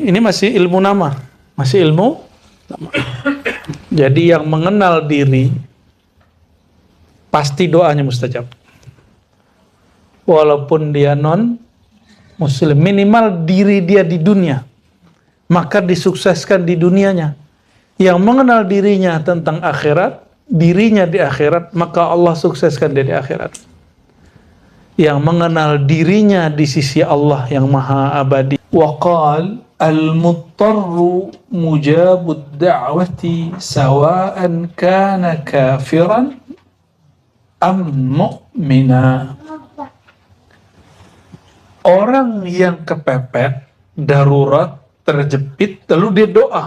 Ini masih ilmu nama, masih ilmu nama. Jadi yang mengenal diri pasti doanya mustajab. Walaupun dia non muslim, minimal diri dia di dunia, maka disukseskan di dunianya. Yang mengenal dirinya tentang akhirat, dirinya di akhirat, maka Allah sukseskan dia di akhirat. Yang mengenal dirinya di sisi Allah yang maha abadi. Waqal al-muttarru mujabud da'wati sawa'an kana kafiran am mu'mina. Orang yang kepepet, darurat, terjepit, lalu dia doa,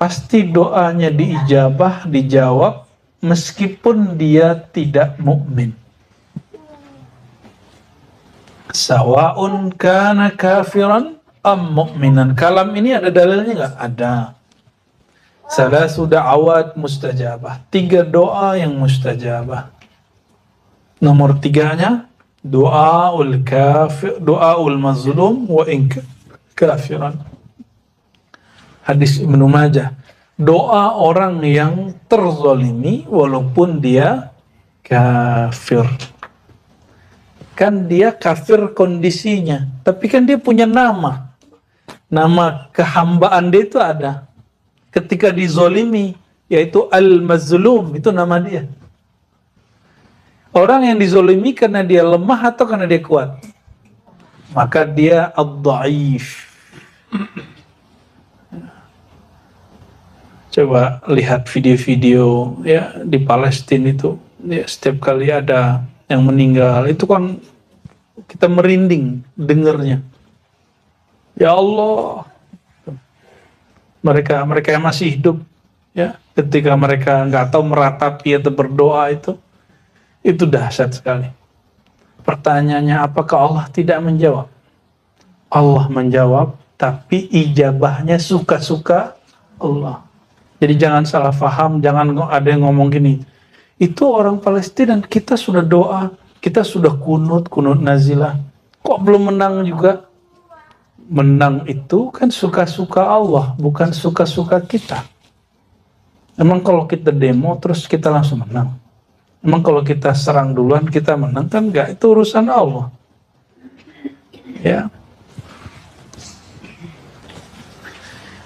pasti doanya diijabah, dijawab, meskipun dia tidak mukmin. Sawa'un kana kafiran am mu'minan. Kalam ini ada dalilnya nggak? Ada. Salasu da'awat mustajabah. 3 doa yang mustajabah. Nomor 3-nya doaul kafir, doaul mazlum wa in kafiran. Hadis Ibnu Majah. Doa orang yang terzalimi walaupun dia kafir. Kan dia kafir kondisinya, tapi kan dia punya nama. Nama kehambaan dia itu ada. Ketika dizolimi, yaitu al-mazlum, itu nama dia. Orang yang dizolimi karena dia lemah atau karena dia kuat? Maka dia ad-dhaif. Coba lihat video-video ya di Palestina itu, ya, setiap kali ada yang meninggal, itu kan kita merinding dengernya. Ya Allah, mereka yang masih hidup, ya, ketika mereka nggak tahu meratapi atau berdoa itu dahsyat sekali. Pertanyaannya, apakah Allah tidak menjawab? Allah menjawab, tapi ijabahnya suka-suka Allah. Jadi jangan salah paham, jangan ada yang ngomong gini, itu orang Palestina dan kita sudah doa, kita sudah kunut nazilah, kok belum menang juga? Menang itu kan suka-suka Allah, bukan suka-suka kita. Emang kalau kita demo terus kita langsung menang? Emang kalau kita serang duluan kita menang? Kan enggak, itu urusan Allah. Ya.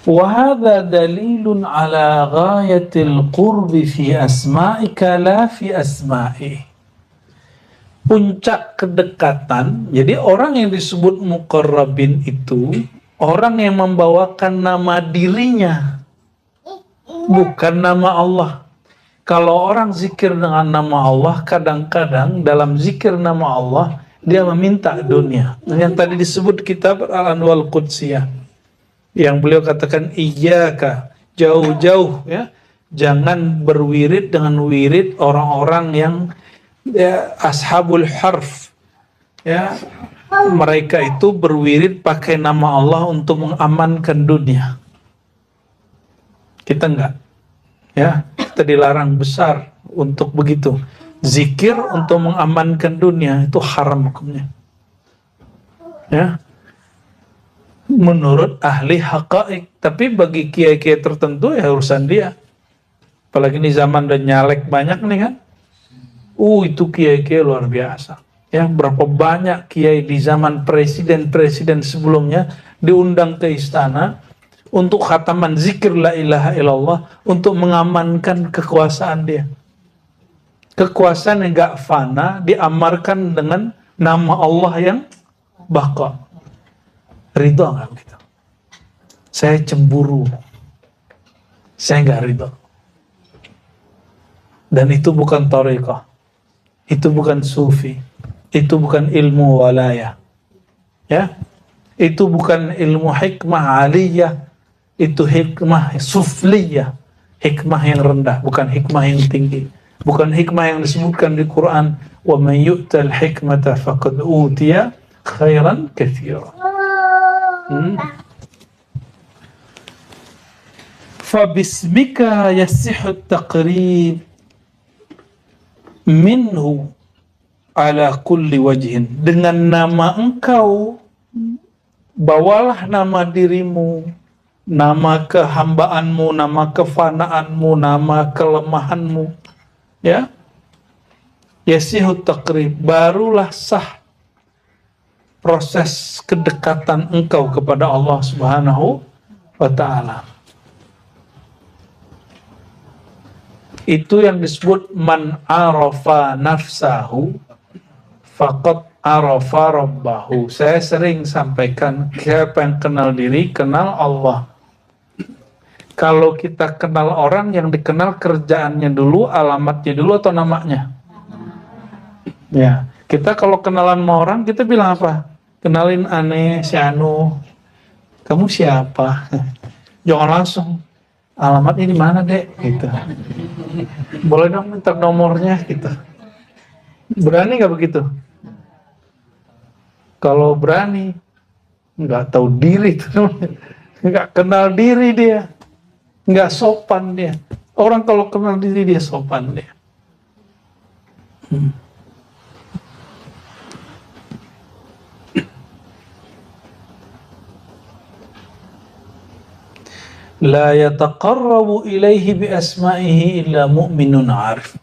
وهذا دليل على غاية القرب في أسمائك لا في أسمائه. Puncak kedekatan. Jadi orang yang disebut muqarrabin itu orang yang membawakan nama dirinya, bukan nama Allah. Kalau orang zikir dengan nama Allah, kadang-kadang dalam zikir nama Allah dia meminta dunia. Yang tadi disebut kitab Al-Anwal Qudsiyah, yang beliau katakan iyyaka, jauh-jauh ya, jangan berwirid dengan wirid orang-orang yang ya, ashabul harf ya, mereka itu berwirid pakai nama Allah untuk mengamankan dunia. Kita enggak, ya, kita dilarang besar untuk begitu. Zikir untuk mengamankan dunia itu haram hukumnya, ya, menurut ahli haqa'iq. Tapi bagi kiai-kiai tertentu ya urusan dia. Apalagi ini zaman udah nyalek banyak nih kan. Itu kiai-kiai luar biasa. Ya, berapa banyak kiai di zaman presiden-presiden sebelumnya diundang ke istana untuk khataman zikir la ilaha illallah untuk mengamankan kekuasaan dia. Kekuasaan yang gak fana diamarkan dengan nama Allah yang baqa. Ridho nggak begitu? Saya cemburu, saya nggak ridho. Dan itu bukan thariqah, itu bukan sufi, itu bukan ilmu walayah, ya, itu bukan ilmu hikmah aliyah, itu hikmah sufliyah, hikmah yang rendah, bukan hikmah yang tinggi, bukan hikmah yang disebutkan di Quran. Wa man yu'tal hikmata faqad utiya khairan katsira. Fabismika yasihu taqrib minhu ala kulli wajhin. Dengan nama engkau Bawalah nama dirimu, nama kehambaanmu, nama kefanaanmu, nama kelemahanmu, ya. Yasihut takrib, barulah sah proses kedekatan engkau kepada Allah Subhanahu wa ta'ala. Itu yang disebut man arafa nafsahu faqad arafa rabbahu. Saya sering sampaikan, siapa yang kenal diri, kenal Allah. Kalau kita kenal orang, yang dikenal kerjaannya dulu, alamatnya dulu, atau namanya? Ya, kita kalau kenalan sama orang, kita bilang apa? Kenalin aneh, si Anu. Kamu siapa? Jangan langsung, alamatnya di mana, Dek? Gitu. Boleh dong minta nomornya, gitu. Berani nggak begitu? Kalau berani, nggak tahu diri, nggak kenal diri dia, nggak sopan dia. Orang kalau kenal diri dia sopan dia. La yataqarrabu ilaihi bi asma'ihi illa mu'minun arif.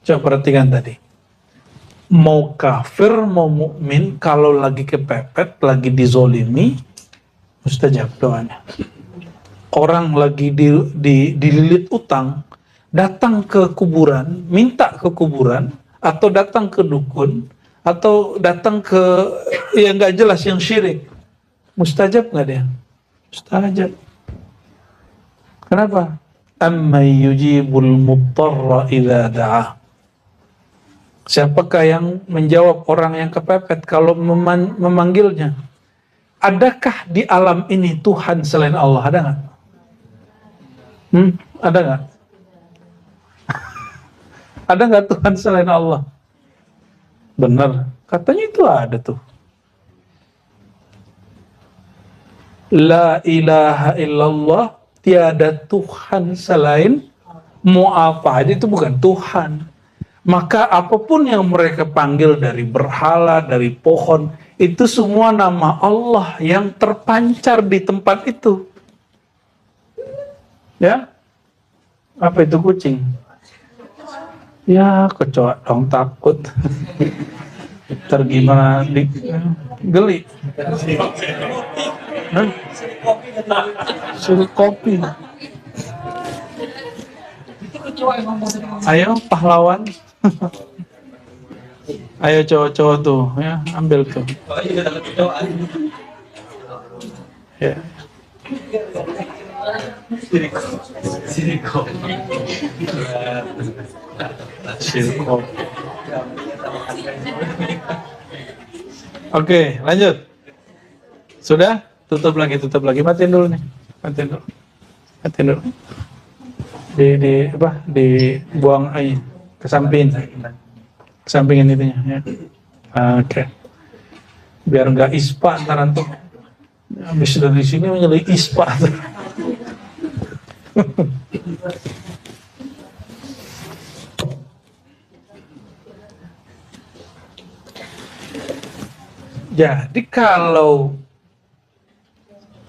Coba perhatikan tadi. Mau kafir, mau mukmin, kalau lagi kepepet, lagi dizolimi, mustajab doanya. Orang lagi dililit utang, datang ke kuburan, minta ke kuburan, atau datang ke dukun, atau datang ke yang nggak jelas, yang syirik, mustajab nggak dia? Mustajab. Kenapa? Amma yujibul mudtarra idza da'ah. Siapakah yang menjawab orang yang kepepet kalau memanggilnya? Adakah di alam ini Tuhan selain Allah? Ada nggak? Ada nggak? Ada nggak Tuhan selain Allah? Benar, katanya itu ada tuh. La ilaha illallah, tiada Tuhan selain mu'afah. Itu bukan Tuhan. Maka apapun yang mereka panggil, dari berhala, dari pohon, itu semua nama Allah yang terpancar di tempat itu. Ya? Apa itu kucing? Ya, kecoa dong, takut. Tergimana geli. Suruh kopi. Ayo pahlawan. Ayo cowok-cowok tuh, ya, ambil tuh. Ya. Siriko. Oke, lanjut. Sudah? Tutup lagi. Matiin dulu nih. Matiin dulu. Dibuang aja ke sampingin itunya, ya. Oke. Biar nggak ispa ntar antum. Habis dari sini menjadi ispa. Jadi kalau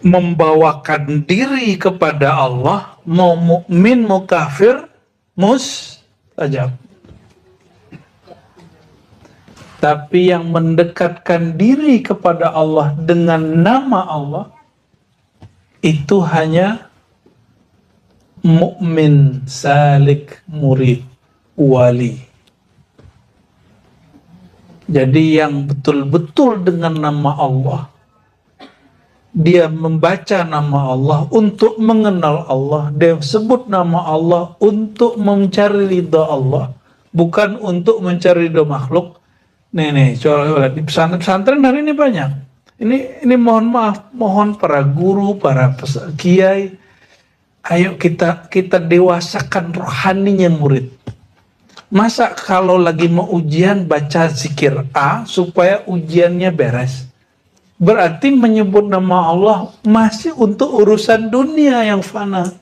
membawakan diri kepada Allah, mau mukmin mau kafir, mustajab. Tapi yang mendekatkan diri kepada Allah dengan nama Allah, itu hanya mukmin, salik, murid, wali. Jadi yang betul-betul dengan nama Allah, dia membaca nama Allah untuk mengenal Allah, dia sebut nama Allah untuk mencari ridha Allah, bukan untuk mencari ridha makhluk. Nih, coba di pesantren hari ini banyak. Ini mohon maaf, mohon para guru, para kiai, ayo kita dewasakan rohaninya murid. Masa kalau lagi mau ujian baca zikir A supaya ujiannya beres? Berarti menyebut nama Allah masih untuk urusan dunia yang fana.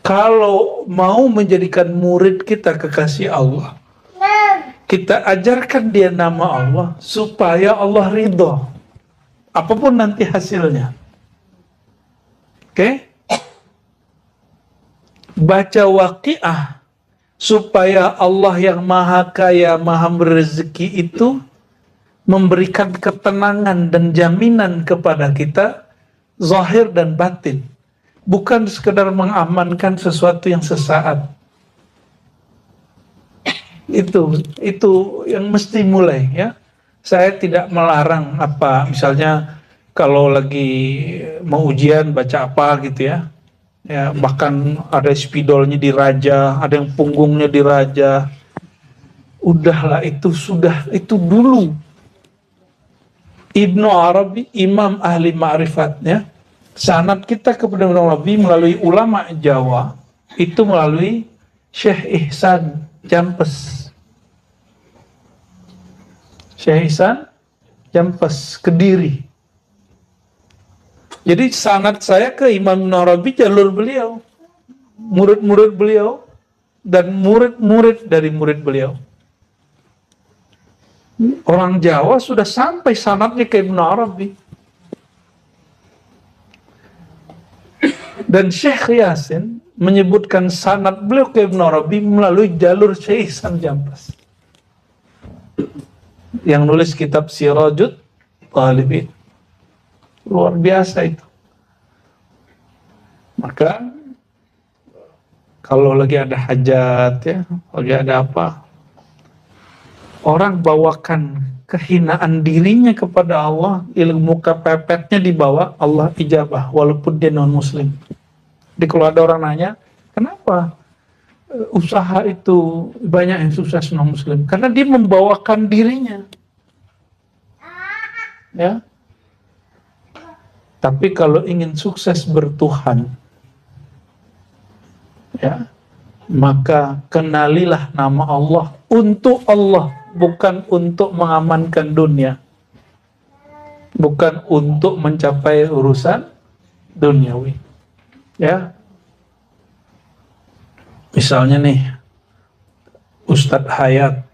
Kalau mau menjadikan murid kita kekasih Allah, kita ajarkan dia nama Allah supaya Allah ridho. apapun nanti hasilnya. Oke? Baca Waqiah supaya Allah yang maha kaya, maha berezeki itu memberikan ketenangan dan jaminan kepada kita, zahir dan batin. Bukan sekedar mengamankan sesuatu yang sesaat. Itu yang mesti mulai, ya. Saya tidak melarang apa, misalnya kalau lagi mau ujian baca apa gitu ya. Ya, bahkan ada spidolnya diraja, ada yang punggungnya diraja. Udahlah, itu dulu. Ibnu Arabi, imam ahli ma'rifatnya, sanad kita kepada Ibnu Arabi melalui ulama Jawa, itu melalui Syekh Ihsan Jampes. Syekh Ihsan Jampes, Kediri. Jadi sanad saya ke Imam Ibnu Arabi jalur beliau, murid-murid beliau, dan murid-murid dari murid beliau. Orang Jawa sudah sampai sanadnya ke Ibnu Arabi. Dan Syekh Yasin menyebutkan sanad beliau ke Ibnu Arabi melalui jalur Syekh Ihsan Jampes, yang nulis kitab Sirajut Talibin. Luar biasa itu. Maka kalau lagi ada hajat, ya, lagi ada apa, orang bawakan kehinaan dirinya kepada Allah, ilmu kepepetnya dibawa, Allah ijabah walaupun dia non muslim. Jadi kalau ada orang nanya, kenapa usaha itu banyak yang sukses non muslim? Karena dia membawakan dirinya, ya. Tapi kalau ingin sukses bertuhan, ya, maka kenalilah nama Allah untuk Allah, bukan untuk mengamankan dunia, bukan untuk mencapai urusan duniawi. Ya, misalnya nih, Ustadz Hayat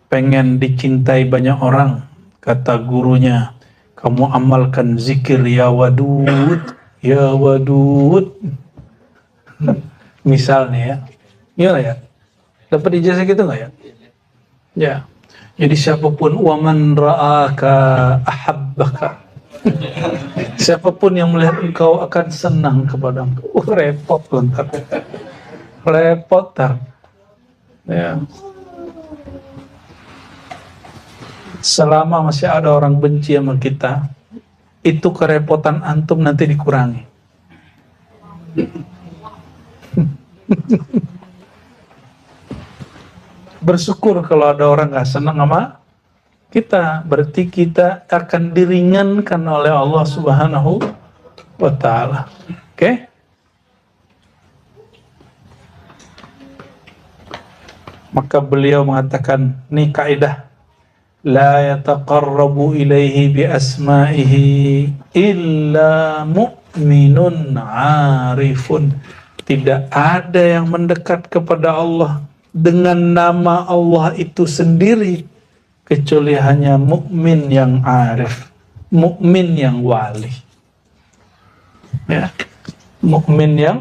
pengen dicintai banyak orang, kata gurunya, kamu amalkan zikir ya wadud, ya wadud. Misalnya ya, gimana ya? Dapat ijazah gitu nggak ya? Ya. Jadi siapapun, waman ra'aka ahabbaka. Siapapun yang melihat engkau akan senang kepada engkau. Repot bentar. Repot tar. Ya. Selama masih ada orang benci sama kita, itu kerepotan antum nanti dikurangi. Bersyukur kalau ada orang gak senang sama kita, berarti kita akan diringankan oleh Allah Subhanahu wa Ta'ala. Oke? Maka beliau mengatakan, ini kaidah, la yataqarrabu ilaihi bi asma'ihi illa mu'minun arifun. Tidak ada yang mendekat kepada Allah dengan nama Allah itu sendiri kecuali hanya mukmin yang arif, mukmin yang wali. Ya, mukmin yang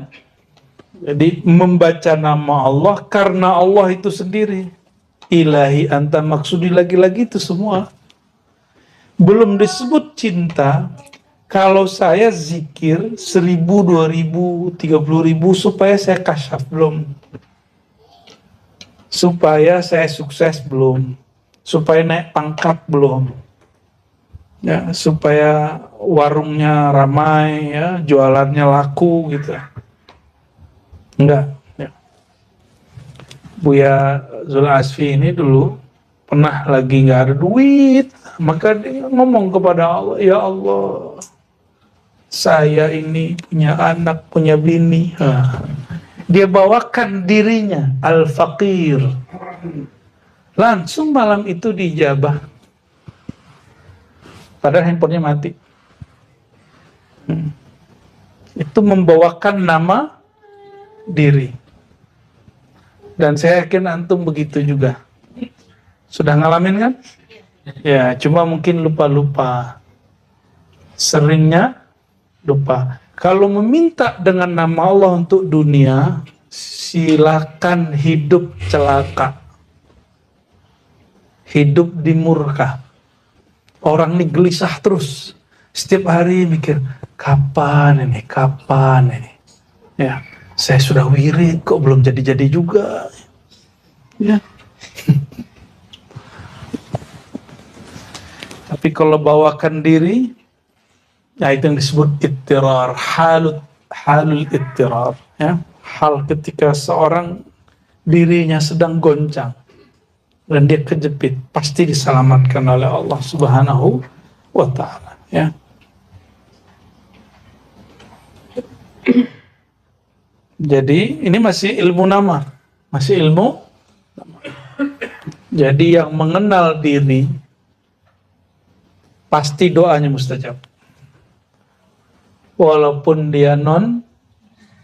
jadi membaca nama Allah karena Allah itu sendiri. Ilahi anta maksudi, lagi-lagi itu semua. Belum disebut cinta kalau saya zikir 1000, 2000, 30.000 supaya saya kasyaf, belum. Supaya saya sukses, belum. Supaya naik pangkat, belum. Ya, supaya warungnya ramai, ya, jualannya laku gitu. Enggak. Ya. Buya Zul Asfi ini dulu pernah lagi nggak ada duit, maka dia ngomong kepada Allah, ya Allah, saya ini punya anak, punya bini. Dia bawakan dirinya al-faqir. Langsung malam itu dijabah. Padahal handphonenya mati. Itu membawakan nama diri. Dan saya yakin antum begitu juga. Sudah ngalamin kan? Ya, cuma mungkin lupa-lupa. Seringnya lupa. Kalau meminta dengan nama Allah untuk dunia, silakan hidup celaka. Hidup di murka. Orang ini gelisah terus. Setiap hari mikir, kapan ini? Ya, saya sudah wirid kok belum jadi-jadi juga. Ya. Tapi kalau bawakan diri, ya itu yang disebut ittirar, halul ittirar, ya. Hal ketika seorang dirinya sedang goncang dan dia kejepit, pasti diselamatkan oleh Allah Subhanahu wa ta'ala, ya. Jadi ini masih ilmu nama, masih ilmu nama. Jadi yang mengenal diri pasti doanya mustajab. Walaupun dia non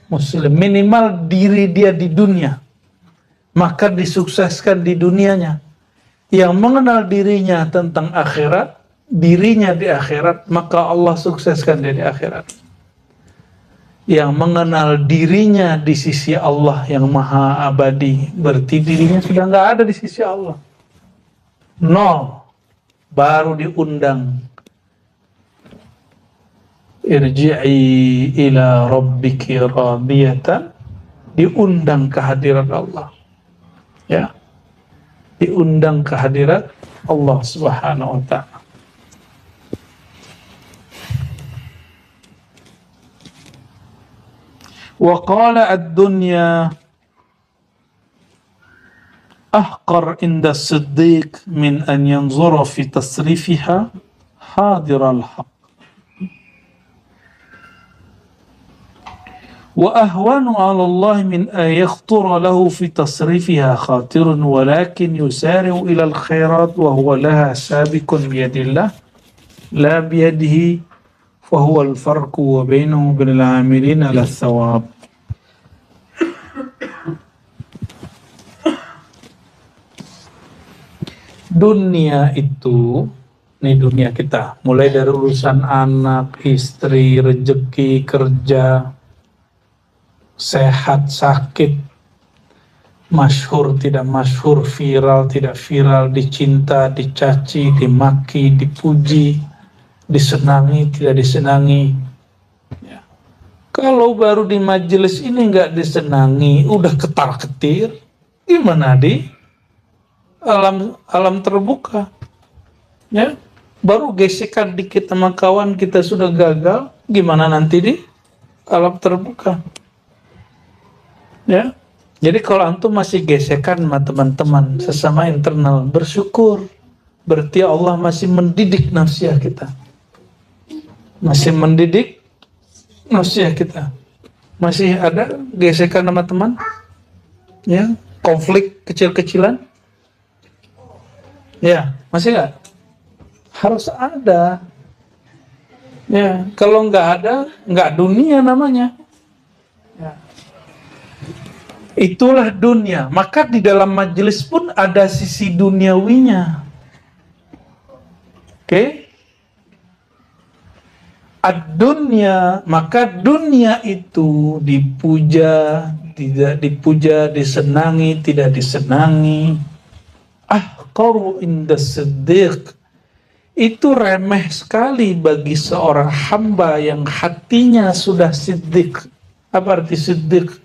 muslim, minimal diri dia di dunia, maka disukseskan di dunianya. Yang mengenal dirinya tentang akhirat, dirinya di akhirat, maka Allah sukseskan dia di akhirat. Yang mengenal dirinya di sisi Allah yang maha abadi, berarti dirinya sudah nggak ada di sisi Allah. Nol. Baru diundang, irji'i ila rabbiki radiyatan, diundang kehadirat Allah, ya, diundang kehadirat Allah Subhanahu wa ta'ala. Wa qala ad-dunya ahqar inda siddiq min an yanzura fi tasrifiha hadir al-haq wa ahwanu ala Allah min an yakhtura lahu fi tasrifiha khatirun walakin yusari'u ila al-khairat wa huwa laha sabiqun biyadillah la biyadihi fa huwa al-farqu wa bainahu bil 'amilina ala thawab. Dunia itu, ini dunia kita, mulai dari urusan anak, istri, rezeki, kerja, sehat, sakit, masyhur, tidak masyhur, viral, tidak viral, dicinta, dicaci, dimaki, dipuji, disenangi, tidak disenangi. Ya. Kalau baru di majelis ini nggak disenangi, udah ketar-ketir, gimana di alam terbuka, ya, baru gesekan dikit sama kawan kita sudah gagal, gimana nanti di alam terbuka, ya. Jadi kalau antum masih gesekan sama teman-teman sesama internal, bersyukur, berarti Allah masih mendidik nafsiah kita, masih mendidik nafsiah kita, masih ada gesekan sama teman, ya, konflik kecil-kecilan. Ya, masih nggak? Harus ada. Ya, kalau nggak ada, nggak dunia namanya. Ya. Itulah dunia. Maka di dalam majelis pun ada sisi duniawinya. Oke? Ad-dunya, maka dunia itu dipuja, tidak dipuja, disenangi, tidak disenangi. Ahqaru inda siddiq, itu remeh sekali bagi seorang hamba yang hatinya sudah siddiq. Apa arti siddiq?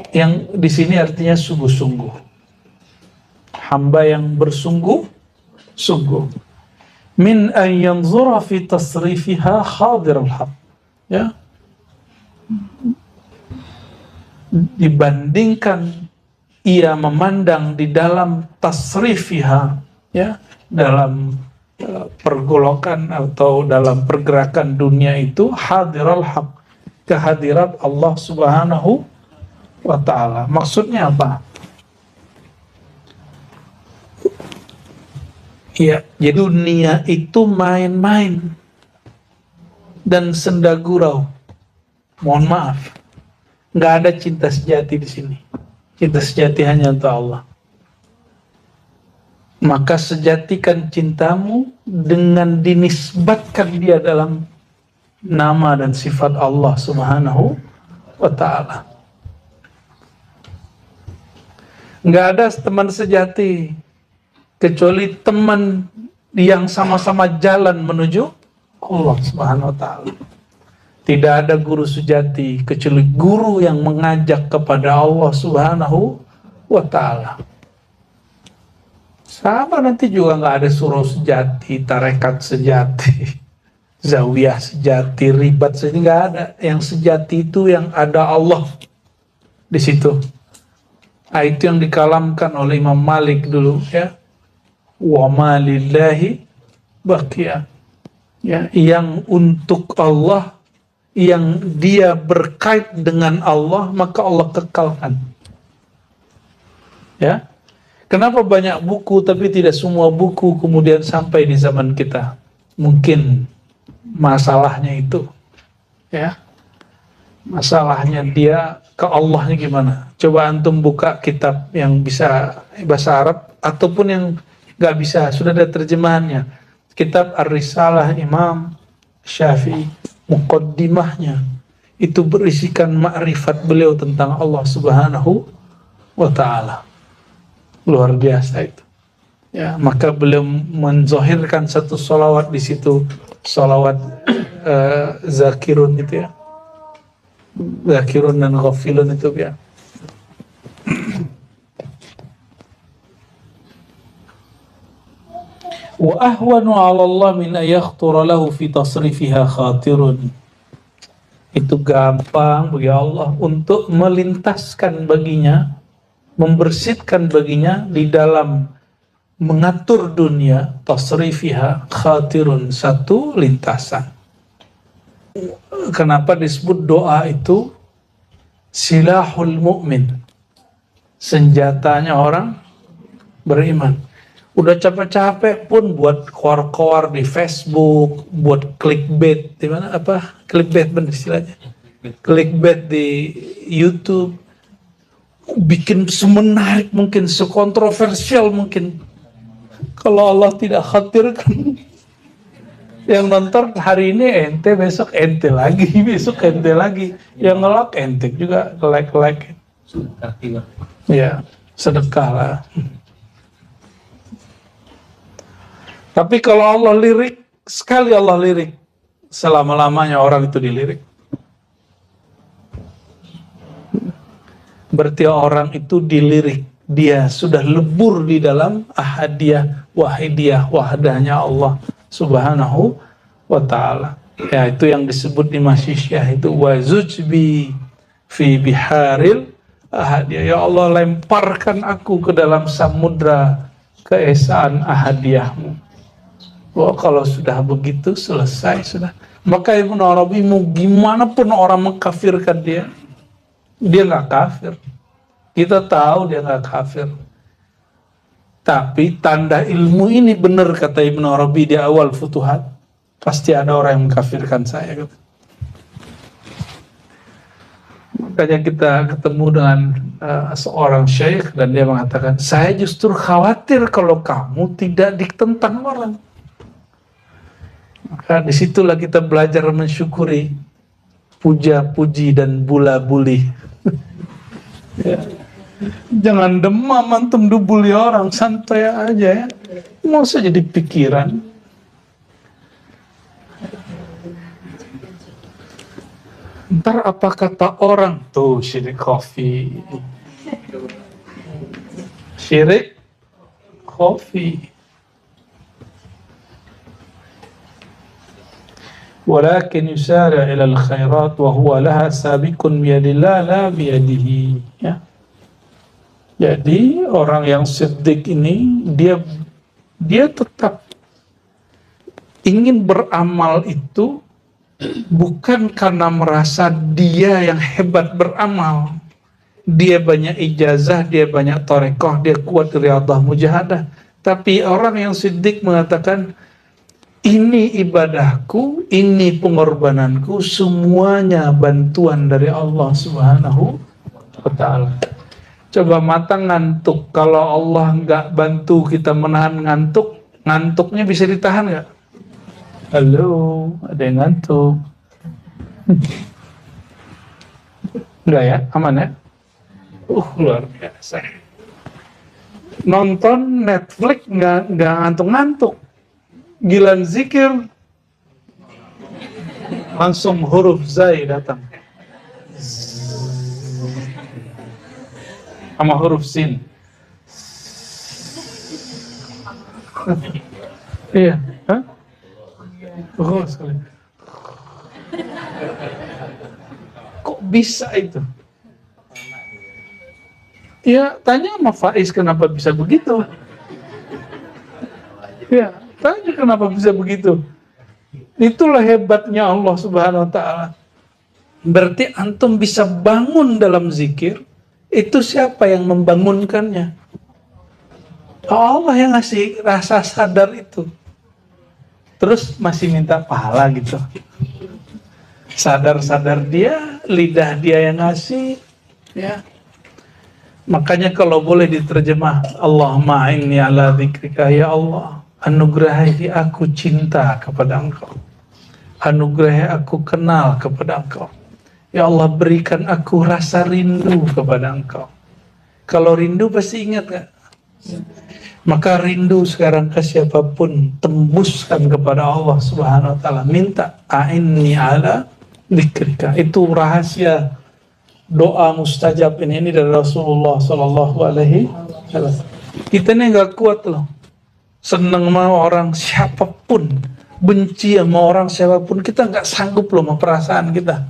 Yang di sini artinya sungguh-sungguh. Hamba yang bersungguh-sungguh. Min an yanzura fi tasrifiha hadir al-haq. Ya. Dibandingkan ia memandang di dalam tasrifiha, ya, dalam pergolakan atau dalam pergerakan dunia itu hadiral haq, kehadirat Allah Subhanahu wa ta'ala. Maksudnya apa? Ya, jadi dunia itu main-main dan senda gurau. Mohon maaf, nggak ada cinta sejati di sini. Cinta sejati hanya untuk Allah. maka sejatikan cintamu dengan dinisbatkan dia dalam nama dan sifat Allah Subhanahu wa ta'ala. Nggak ada teman sejati kecuali teman yang sama-sama jalan menuju Allah Subhanahu wa ta'ala. Tidak ada guru sejati kecuali guru yang mengajak kepada Allah Subhanahu wa ta'ala. Sama nanti juga nggak ada surau sejati, tarekat sejati, zawiyah sejati, ribat sejati, nggak ada. Yang sejati itu yang ada Allah di situ. Nah, itu yang dikalamkan oleh Imam Malik dulu, ya. Wa ma lillahi baqiya. Ya, yang untuk Allah, yang dia berkait dengan Allah, maka Allah kekalkan. Ya. Kenapa banyak buku tapi tidak semua buku kemudian sampai di zaman kita? Mungkin masalahnya itu, ya. Masalahnya dia ke Allahnya gimana? Coba antum buka kitab yang bisa bahasa Arab ataupun yang nggak bisa, sudah ada terjemahannya. Kitab Ar-Risalah Imam Syafi'i, muqaddimahnya itu berisikan ma'rifat beliau tentang Allah Subhanahu wa ta'ala. Luar biasa itu. Ya, maka beliau menzohirkan satu salawat di situ, salawat zakirun itu, ya. Zakirun dan ghafilun itu, ya. Wa ahwanu 'ala Allah min ayakhtura lahu fi tasrifiha khatirun. Itu gampang bagi Allah untuk melintaskan baginya, membersihkan baginya di dalam mengatur dunia, tasrifiha khatirun, satu lintasan. Kenapa disebut doa itu silahul mu'min, senjatanya orang beriman. Udah capek-capek pun buat koar-koar di Facebook, buat clickbait, di mana apa? Clickbait benar istilahnya. Clickbait di YouTube, bikin semenarik mungkin, sekontroversial mungkin. Kalau Allah tidak khawatirkan, yang nonton hari ini ente, besok ente lagi, besok ente lagi, yang nge-like ente juga like. Ya, sedekah lah. Tapi kalau Allah lirik, sekali Allah lirik, selama-lamanya orang itu dilirik. Berarti orang itu dilirik, dia sudah lebur di dalam ahadiyah, wahidiyah, wahdahnya Allah Subhanahu wa ta'ala. Ya, itu yang disebut di Masyisyah itu, wazujbi fi biharil ahadiyah. Ya Allah, lemparkan aku ke dalam samudra keesaan ahadiyahmu. Wah, kalau sudah begitu selesai sudah. Maka Ibnu Arabi mau gimana pun orang mengkafirkan dia nggak kafir. Kita tahu dia nggak kafir. Tapi tanda ilmu ini benar kata Ibnu Arabi di awal Futuhat, pasti ada orang yang mengkafirkan saya. Gitu. Makanya kita ketemu dengan seorang syekh dan dia mengatakan, saya justru khawatir kalau kamu tidak ditentang orang. Maka disitulah kita belajar mensyukuri puja-puji dan bula-buli. Ya. Jangan demam antum dibully orang, santai aja ya. Mau saja jadi pikiran. Ntar apa kata orang tuh, syirik kopi. Syirik kopi. Walakin yusara ila al-khairat wa huwa laha sabiqun biyadillah la biyadihi. Ya. Jadi orang yang siddiq ini dia tetap ingin beramal itu bukan karena merasa dia yang hebat beramal. Dia banyak ijazah, dia banyak tarekoh, dia kuat riyadhah mujahadah. Tapi orang yang siddiq mengatakan, ini ibadahku, ini pengorbananku, semuanya bantuan dari Allah Subhanahu wa ta'ala. Coba mata ngantuk, kalau Allah nggak bantu kita menahan ngantuk, ngantuknya bisa ditahan nggak? Halo, ada yang ngantuk? Enggak ya, aman ya? Luar biasa. Nonton Netflix nggak ngantuk-ngantuk. Gilan zikir, langsung huruf zai datang. Sama huruf sin. Iya, hah? Oh, sekali. Kok bisa itu? Ya, tanya sama Faiz kenapa bisa begitu. Ya, tanya kenapa bisa begitu. Itulah hebatnya Allah Subhanahu wa taala. Berarti antum bisa bangun dalam zikir, itu siapa yang membangunkannya? Allah yang ngasih rasa sadar itu. Terus masih minta pahala gitu. Sadar-sadar dia, lidah dia yang ngasih, ya. Makanya kalau boleh diterjemah, Allahumma a'inni ala dzikrika, ya Allah, anugerahi aku cinta kepada Engkau. Anugerahi aku kenal kepada Engkau. Ya Allah, berikan aku rasa rindu kepada Engkau. Kalau rindu pasti ingat gak? Maka rindu sekarang ke siapapun, tembuskan kepada Allah Subhanahu wa taala. Minta a'inni ala dzikrika. Itu rahasia doa mustajab ini dari Rasulullah Sallallahu Alaihi Wasallam. Kita ini nggak kuat loh, seneng sama orang siapapun, benci sama orang siapapun, kita nggak sanggup loh sama perasaan kita.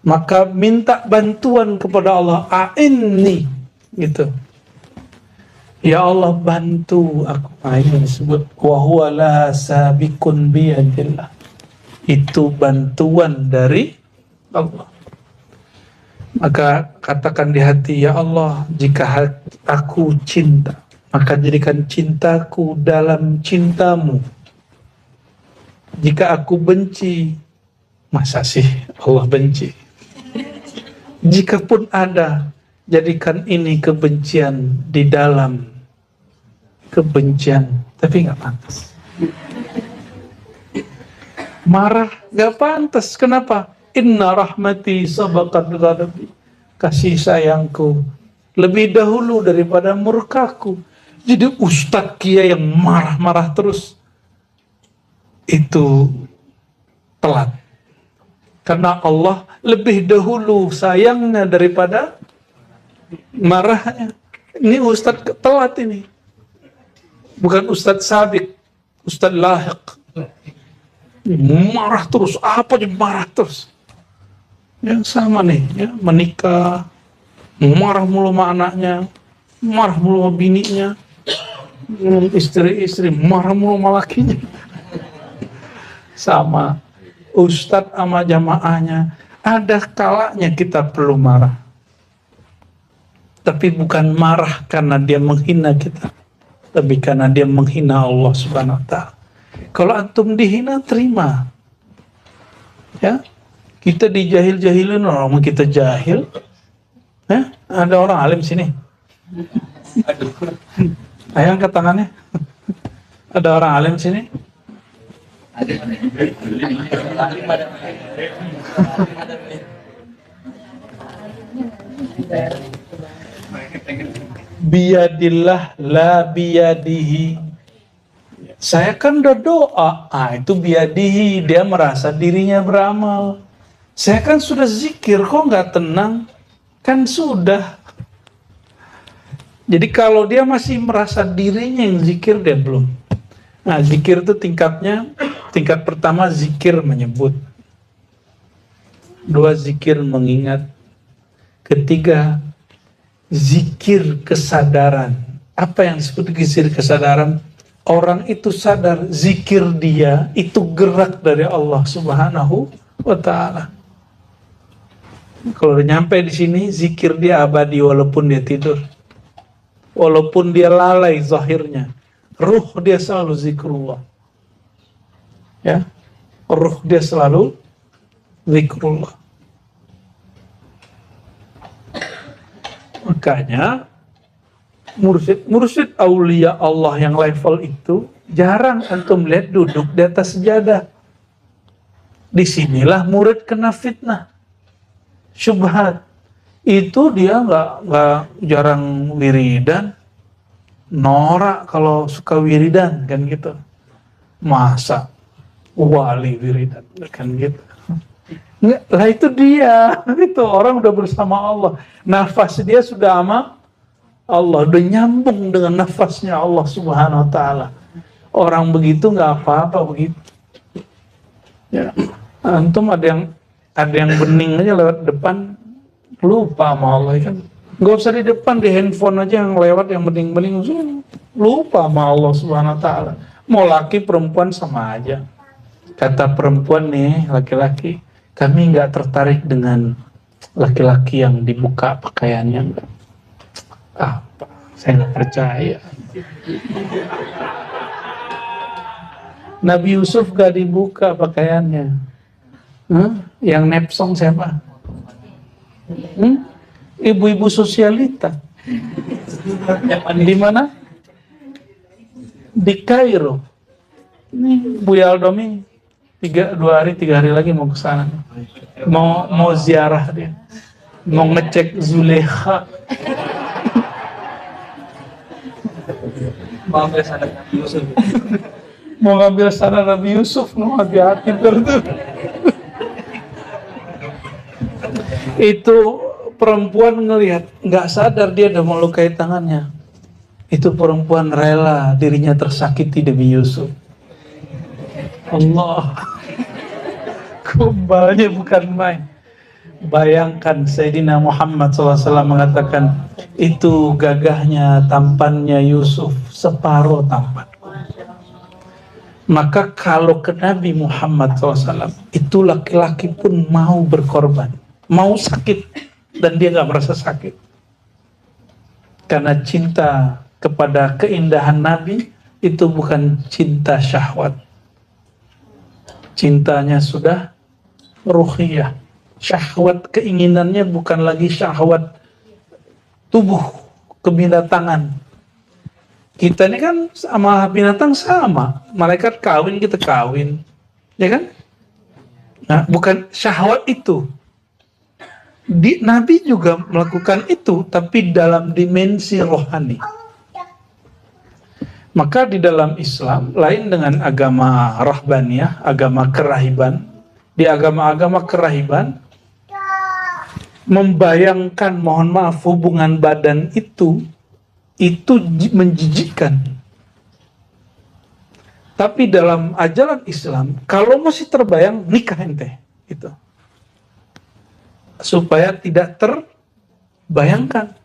Maka minta bantuan kepada Allah, a'inni gitu. Ya Allah, bantu aku. Ini disebut wa huwa la sabiqun biyadillah. Itu bantuan dari Allah. Maka katakan di hati, ya Allah, jika aku cinta, maka jadikan cintaku dalam cintamu. Jika aku benci, masa sih Allah benci? Jikapun ada, jadikan ini kebencian di dalam kebencian. Tapi nggak pantas. Marah nggak pantas. Kenapa? Inna rahmati sabaqat ghadabi. Kasih sayangku lebih dahulu daripada murkaku. Jadi Ustadz Kia yang marah-marah terus, itu telat. Karena Allah lebih dahulu sayangnya daripada marahnya. Ini Ustadz telat ini. Bukan Ustadz sabik, Ustadz lahiq. Marah terus, apa aja marah terus. Yang sama nih, ya, menikah, marah mulu sama anaknya, marah mulu sama bininya, istri-istri marah mulu sama lakinya. Sama ustadz sama jamaahnya, ada kalanya kita perlu marah. Tapi bukan marah karena dia menghina kita, tapi karena dia menghina Allah Subhanahu wa taala. Kalau antum dihina, terima. Ya, kita dijahil-jahilin, orang kita jahil. Ya, ada orang alim sini. Ayo angkat tangannya. Ada orang alim sini. Biyadillah la biyadihi. Saya kan udah doa, itu biyadihi, dia merasa dirinya beramal. Saya kan sudah zikir, kok nggak tenang? Kan sudah. Jadi kalau dia masih merasa dirinya yang zikir, dia belum. Nah, zikir itu tingkatnya, tingkat pertama zikir menyebut. Dua, zikir mengingat. Ketiga, zikir kesadaran. Apa yang disebut zikir kesadaran? Orang itu sadar zikir dia itu gerak dari Allah Subhanahu wa taala. Kalau udah nyampe di sini, zikir dia abadi walaupun dia tidur. Walaupun dia lalai zahirnya, ruh dia selalu zikrullah. Ya. Ruh dia selalu zikrullah. Makanya mursyid aulia Allah yang level itu jarang antum lihat duduk di atas sejadah. Disinilah murid kena fitnah, syubhat. Itu dia nggak jarang wiridan, norak kalau suka wiridan kan gitu. Masa wali wiridan kan gitu. Nggak, lah itu dia, itu orang udah bersama Allah, nafas dia sudah sama Allah, udah nyambung dengan nafasnya Allah Subhanahu Wa Taala. Orang begitu nggak apa-apa begitu. Ya, antum ada yang bening aja lewat depan, lupa sama Allah kan. Nggak usah di depan, di handphone aja yang lewat yang bening-bening, lupa sama Allah Subhanahu Wa Taala. Mau laki perempuan sama aja. Kata perempuan nih, laki-laki, kami nggak tertarik dengan laki-laki yang dibuka pakaiannya. Apa? Saya nggak percaya. Nabi Yusuf gak dibuka pakaiannya. Yang nepsong siapa? Ibu-ibu sosialita. Di mana? Di Kairo. Ini Bu Yaldomi 3 hari lagi mau ke sana. Mau ziarah dia. Mau ngecek Zulekha. Mau ngambil sadar Nabi Yusuf. Mau ngambil sadar Nabi Yusuf, no, hati-hati tuh. Itu perempuan ngelihat, nggak sadar dia udah melukai tangannya. Itu perempuan rela dirinya tersakiti demi Yusuf. Allah, kembalnya bukan main. Bayangkan Sayyidina Muhammad SAW mengatakan, itu gagahnya, tampannya Yusuf separuh tampan. Maka kalau ke Nabi Muhammad SAW, itu laki-laki pun mau berkorban, mau sakit, dan dia gak merasa sakit. Karena cinta kepada keindahan Nabi, itu bukan cinta syahwat. Cintanya sudah ruhiyah. Syahwat keinginannya bukan lagi syahwat tubuh, kebinatangan. Kita ini kan sama binatang sama. Malaikat kawin, kita kawin. Ya kan? Nah, bukan syahwat itu. Nabi juga melakukan itu, tapi dalam dimensi rohani. Maka di dalam Islam, lain dengan agama rahbaniyah, agama kerahiban. Di agama-agama kerahiban, membayangkan, mohon maaf, hubungan badan itu menjijikkan. Tapi dalam ajaran Islam, kalau masih terbayang, nikah ente. Itu. Supaya tidak terbayangkan.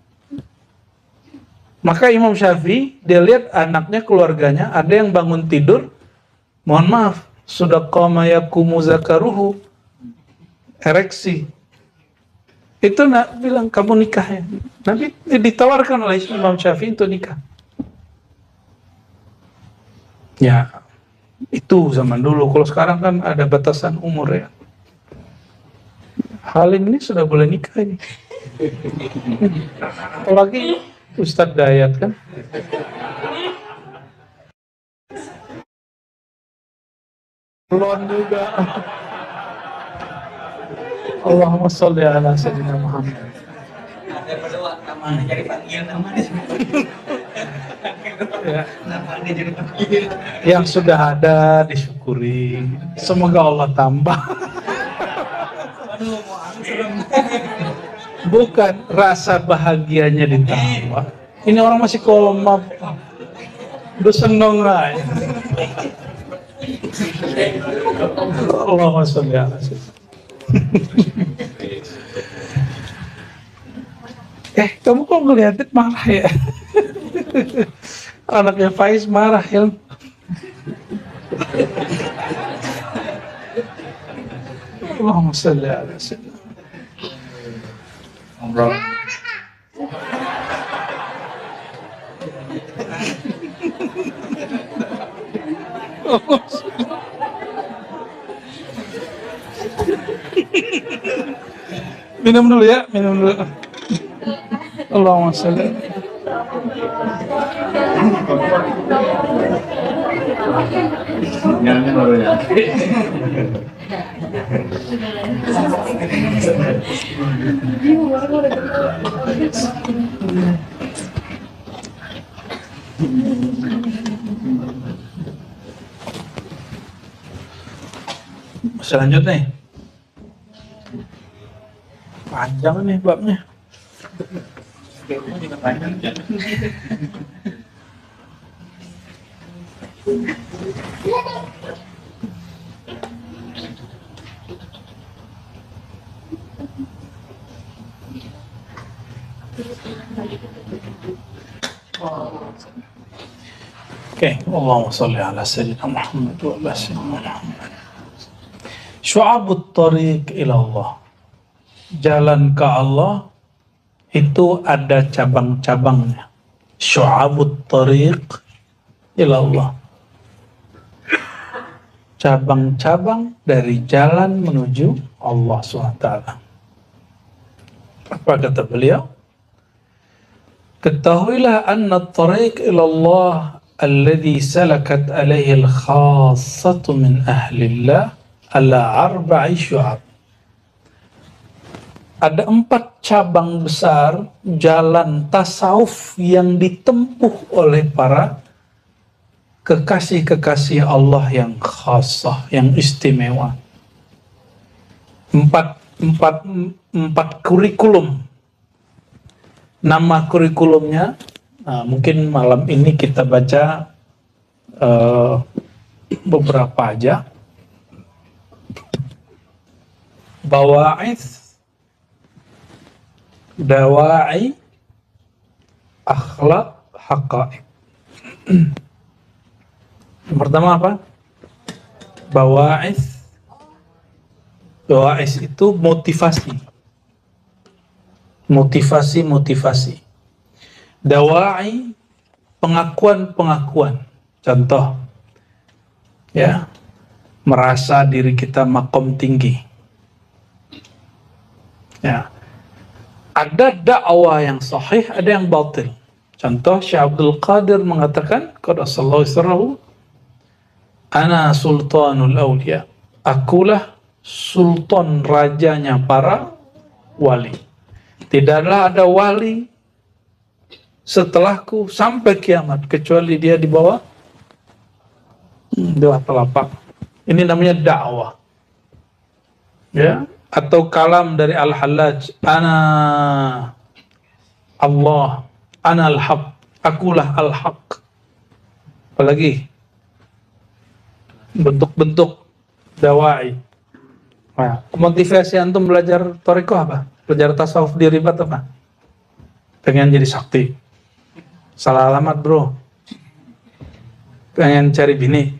Maka Imam Syafi'i, dia lihat anaknya, keluarganya, ada yang bangun tidur, mohon maaf, sudah qama yakumu zakaruhu, ereksi. Itu bilang, kamu nikah ya. Nabi ditawarkan oleh Imam Syafi'i untuk nikah. Ya, itu zaman dulu. Kalau sekarang kan ada batasan umur ya. Halim ini sudah boleh nikah ini. Apalagi Ustadz Dayat kan. Belum juga. Allahumma sholli ala sayyidina Muhammad. Ya. Yang sudah ada disyukuri. Semoga Allah tambah. Bukan rasa bahagianya ditambah. Ini orang masih koma. Udah seneng lah. Allahumma sholli ala sayyidina. Kamu kok ngeliatin marah ya? Anaknya Faiz marah ya. Allahumma sholli ala sayyidina. Minum dulu ya, minum dulu. Allahumma salli. Selanjutnya nih. Panjang nih babnya. Oke, Allahumma sholli ala sayyidina Muhammad wa ala sayyidina Muhammad. Syu'abut tariq ila Allah. Jalan ke Allah itu ada cabang-cabangnya. Syu'abut tariq ila Allah. Cabang-cabang dari jalan menuju Allah SWT. Apa kata beliau? Ketahuilah anna at-tariq ila Allah alladhi salakat alaihi al-khassatu min ahlillah ala arba'i syu'ab. Ada 4 cabang besar jalan tasawuf yang ditempuh oleh para kekasih-kekasih Allah yang khassah, yang istimewa. Empat kurikulum. Nama kurikulumnya, mungkin malam ini kita baca beberapa aja. Bawa'ith, dawa'i, akhlak, haqa'iq. Yang pertama apa? Bawa'ith. Bawa'ith itu motivasi. Motivasi. Dawa'i, pengakuan. Contoh, ya, merasa diri kita makom tinggi. Ya, ada dakwah yang sahih, ada yang batil. Contoh, Syekh Abdul Qadir mengatakan, qaddasallahu sirrahu, ana sultanul awliya. Akulah sultan, rajanya para wali. Tidaklah ada wali setelahku sampai kiamat kecuali dia di bawah dua telapak. Ini namanya dakwah. Ya, atau kalam dari Al-Hallaj, ana Allah, ana al-haq, akulah al-haq. Apalagi bentuk-bentuk dawai. Nah, motivasi antum belajar thariqah apa? Belajar tasawuf di Ribat apa? Pengen jadi sakti. Salah alamat, bro. Pengen cari bini.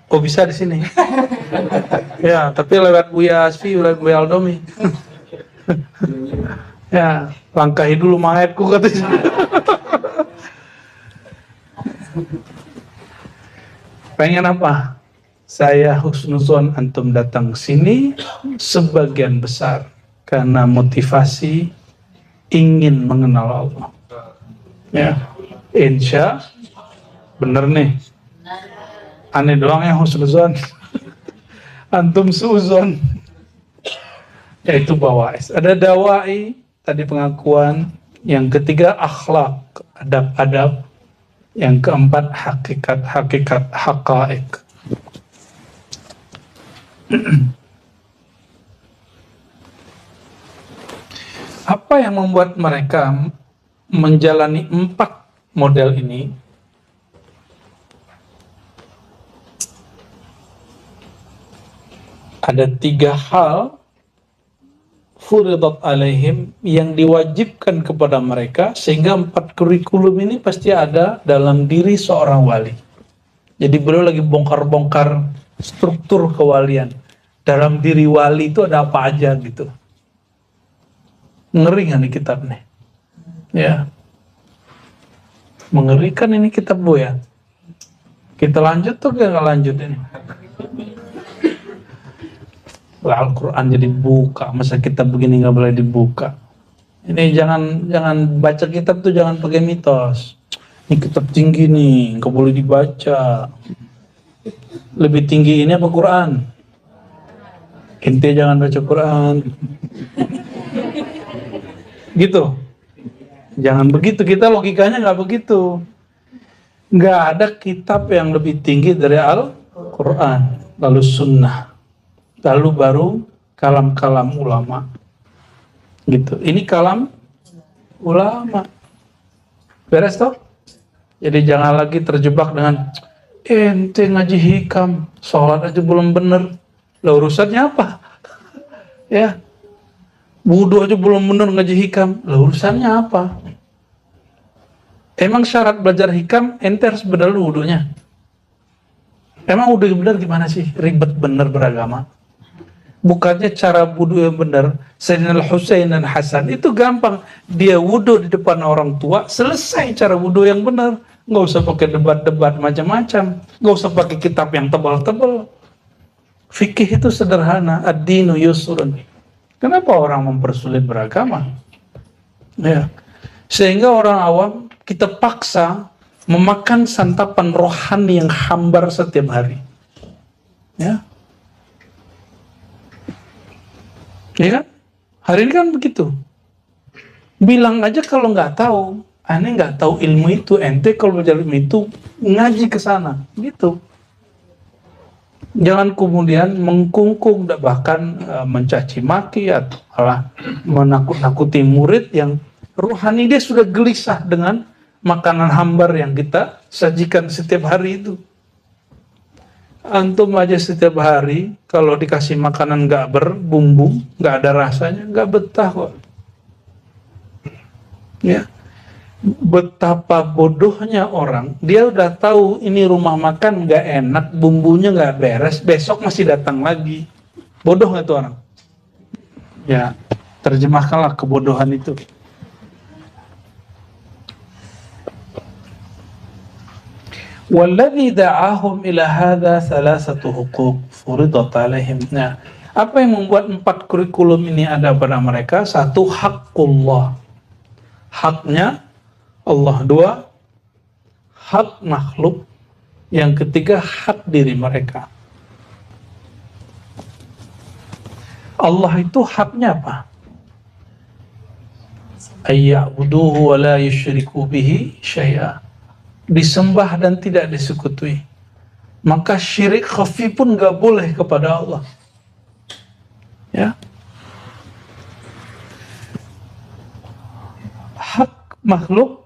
Oh, bisa di sini. Ya, tapi lewat Buya Asfi, lewat Buya Aldomi. Ya, langkahi dulu mayatku katanya. Pengen apa? Saya husnuzon antum datang sini sebagian besar karena motivasi ingin mengenal Allah. Ya, insya bener nih. Aneh doang yang husnuzon. Antum suuzon. Yaitu bawa'is. Ada dawai, tadi pengakuan. Yang ketiga akhlak, adab-adab. Yang keempat hakikat, haqa'iq. Apa yang membuat mereka menjalani 4 model ini? Ada 3 hal furidat alaihim yang diwajibkan kepada mereka, sehingga 4 kurikulum ini pasti ada dalam diri seorang wali. Jadi beliau lagi bongkar-bongkar struktur kewalian. Dalam diri wali itu ada apa aja gitu. Ngeri nggak nih kitab nih? Ya, mengerikan ini kitab, Bu ya. Kita lanjut tuh nggak lanjut ini? Al-Quran jadi buka, masa kita begini nggak boleh dibuka? Ini jangan baca kitab tuh jangan pakai mitos. Ini kitab tinggi nih, nggak boleh dibaca. Lebih tinggi ini apa Quran? Ente jangan baca Quran. Gitu. Jangan begitu, kita logikanya nggak begitu. Nggak ada kitab yang lebih tinggi dari Al-Quran, lalu Sunnah, lalu baru kalam-kalam ulama. Gitu. Ini kalam ulama. Beres toh? Jadi jangan lagi terjebak dengan ente ngaji hikam, sholat aja belum bener. Lah urusannya apa? Ya. Wudu aja belum bener ngaji hikam. Lah urusannya apa? Emang syarat belajar hikam ente harus bener wudunya. Emang wudu bener gimana sih? Ribet bener beragama. Bukannya cara wudu yang benar, Sayyidina Al-Husain dan Hasan itu gampang. Dia wudu di depan orang tua, selesai cara wudu yang benar. Nggak usah pakai debat-debat macam-macam. Nggak usah pakai kitab yang tebal-tebal. Fikih itu sederhana. Ad-dinu yusrun. Kenapa orang mempersulit beragama? Ya. Sehingga orang awam kita paksa memakan santapan rohani yang hambar setiap hari. Ya. Ya kan? Hari ini kan begitu. Bilang aja kalau nggak tahu, aneh nggak tahu ilmu itu, ente kalau belajar ilmu itu ngaji ke sana, gitu. Jangan kemudian mengkungkung, bahkan mencaci maki atau malah menakut-nakuti murid yang rohani dia sudah gelisah dengan makanan hambar yang kita sajikan setiap hari itu. Antum aja setiap hari kalau dikasih makanan nggak berbumbu, nggak ada rasanya, nggak betah kok. Ya, betapa bodohnya orang. Dia udah tahu ini rumah makan nggak enak, bumbunya nggak beres, besok masih datang lagi. Bodoh nggak tuh orang? Ya, terjemahkanlah kebodohan itu. Walladzi da'ahum ila hadza thalathatu huquq furidat alaihim. Nah, apa yang membuat 4 kurikulum ini ada pada mereka? 1, haqqullah. Haknya Allah. 2, hak makhluk. Yang ketiga, hak diri mereka. Allah itu haknya apa? Ayya'buduhu wa la yusyriku bihi syai'a. Disembah dan tidak disekutuhi. Maka syirik khafi pun gak boleh kepada Allah. Ya. Hak makhluk,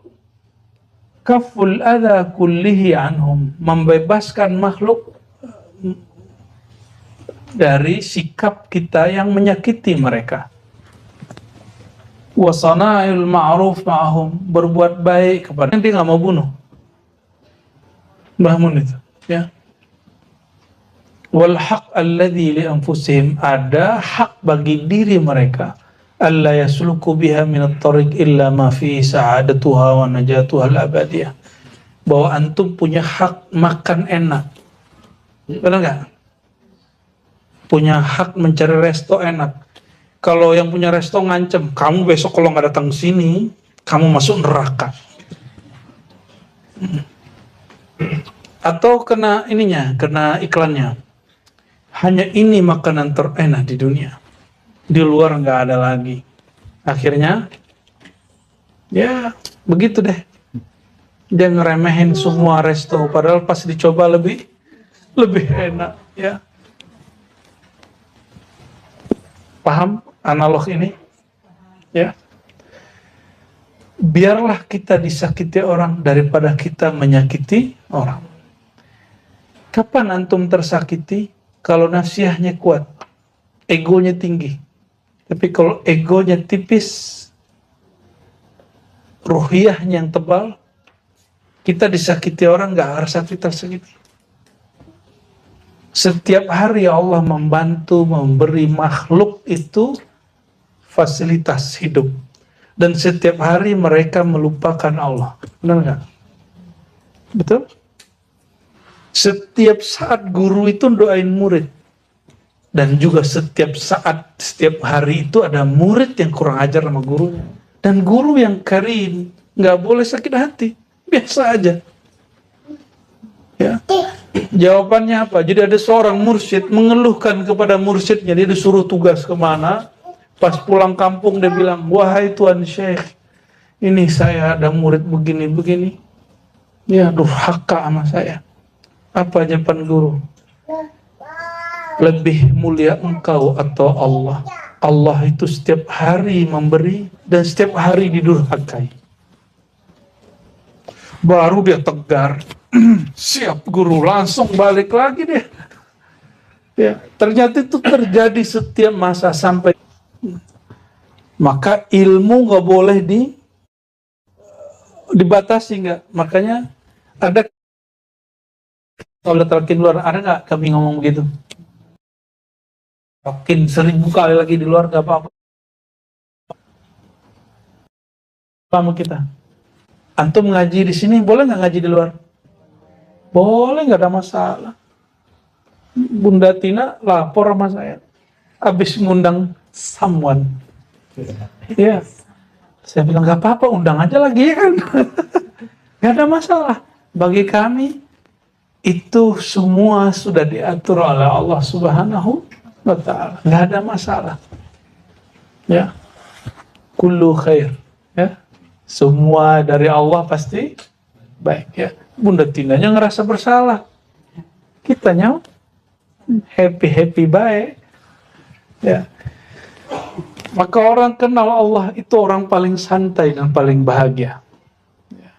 kaful adha kullihi anhum, membebaskan makhluk dari sikap kita yang menyakiti mereka. Wa sana'il ma'ruf ma'ahum, berbuat baik kepada dia, nggak mau bunuh. Bahmun itu, ya. Wal haq alladhi li anfusihim, ada hak bagi diri mereka. Alla yasluku biha min at-tariq illa ma fi sa'adatuha wa najatuha al-abadiyah. Bahwa antum punya hak makan enak. Benar enggak? Punya hak mencari resto enak. Kalau yang punya resto ngancem, kamu besok kalau nggak datang sini, kamu masuk neraka. Atau kena ininya, kena iklannya. Hanya ini makanan terenak di dunia. Di luar nggak ada lagi. Akhirnya, ya begitu deh. Dia ngeremehin semua resto, padahal pas dicoba lebih enak, ya. Paham analog ini? Ya. Biarlah kita disakiti orang daripada kita menyakiti orang. Kapan antum tersakiti? Kalau nafsiyahnya kuat, egonya tinggi. Tapi kalau egonya tipis, ruhiyahnya yang tebal, kita disakiti orang gak rasa kita tersakiti. Setiap hari Allah membantu, memberi makhluk itu fasilitas hidup. Dan setiap hari mereka melupakan Allah. Benar gak? Betul? Setiap saat guru itu doain murid. Dan juga setiap saat, setiap hari itu ada murid yang kurang ajar sama gurunya. Dan guru yang karim nggak boleh sakit hati, biasa aja. Ya. Jawabannya apa? Jadi ada seorang mursyid mengeluhkan kepada mursyidnya, dia disuruh tugas kemana, pas pulang kampung dia bilang, wahai tuan syekh, ini saya ada murid begini-begini, dia durhaka sama saya. Apa jawaban guru? Lebih mulia engkau atau Allah? Allah itu setiap hari memberi dan setiap hari didurhakai. Baru dia tegar. Siap guru, langsung balik lagi deh. Ya, ternyata itu terjadi setiap masa sampai. Maka ilmu nggak boleh dibatasi, nggak. Makanya ada kalau talqin luar, ada nggak kami ngomong begitu? Talqin 1000 kali lagi di luar nggak apa-apa. Sama kita. Antum ngaji di sini boleh nggak ngaji di luar? Boleh, nggak ada masalah. Bunda Tina lapor sama saya, habis ngundang someone. Iya, saya bilang nggak apa-apa, undang aja lagi ya kan. Nggak ada masalah. Bagi kami itu semua sudah diatur oleh Allah Subhanahu wa Ta'ala. Nggak ada masalah. Ya, kullu khair. Ya, semua dari Allah pasti baik. Ya, Bunda Tinanya ngerasa bersalah, kitanya happy baik. Ya, maka orang kenal Allah itu orang paling santai dan paling bahagia. Ya.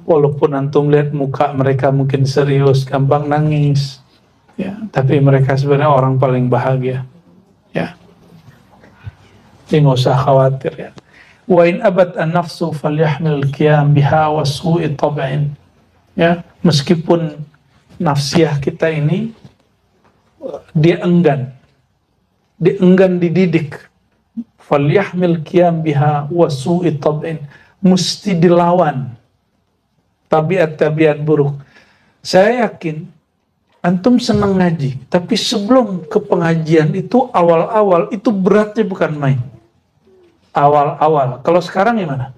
Walaupun antum lihat muka mereka mungkin serius, gampang nangis, ya, tapi mereka sebenarnya orang paling bahagia. Ya, jadi nggak usah khawatir ya. Wa in abad an-nafsu falyahmil qiyam biha wa su'i tab'in. Ya, meskipun nafsiyah kita ini dia enggan dididik, falyahmil qiyam biha wa su'i tab'in, mesti dilawan tabiat-tabiat buruk. Saya yakin antum senang ngaji, tapi sebelum ke pengajian itu awal-awal itu beratnya bukan main. Awal-awal. Kalau sekarang gimana?